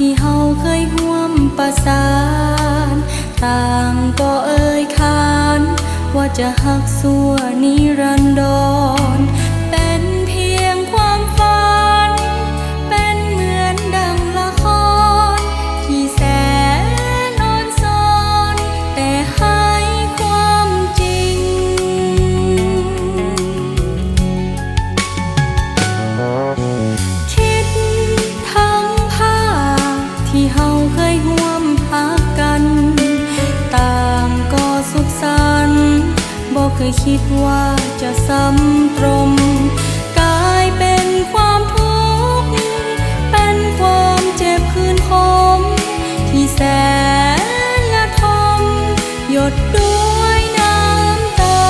ที่เฮาเคยร่วมประสานต่างก็เอ่ยขานว่าจะหักสั่วนิรันดรเป็นเพียงความฝันเป็นเหมือนดังละครที่แสนอ่อนซ้อนแต่ให้ความจริงคิดทั้งภาพที่เฮาเคยร่วมหักกันต่างก็สุขสันต์บ่เคยคิดว่าจะซ้ำตรงกลายเป็นความทุกข์เป็นความเจ็บคืนคมที่แสนละทมหยดด้วยน้ำตา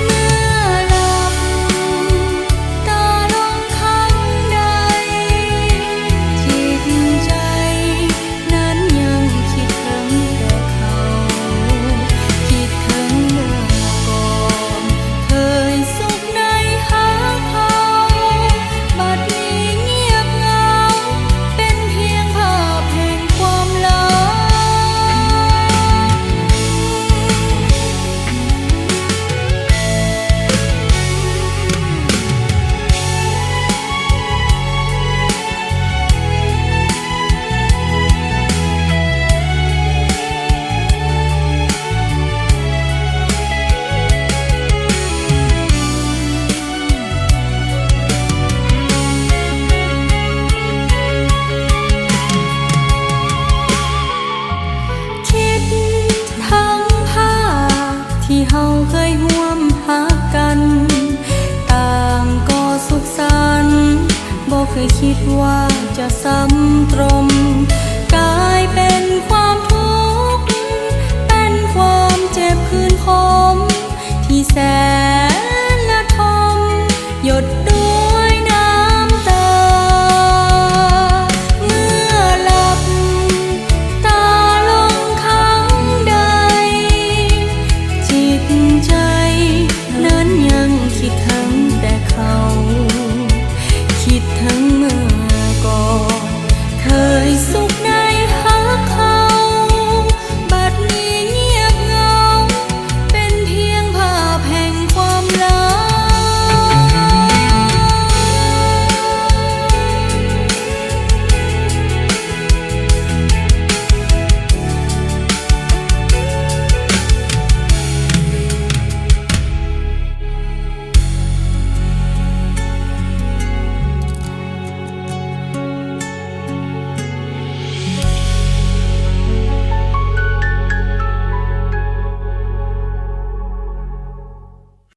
เมื่อหลับตาลงคำใดจิตใจนั้นยังคิดถึงแต่เขาคิดถึงเมื่อก่อนเคยสุขในหาเขาบัดนี้เงียบเหงาเป็นเพียงภาพแห่งความหลัง คิดทั้งภาพที่เฮาเคยร่วมหักกันต่างก็สุขสันต์บ่เคยคิดว่าจะซ้ำตรง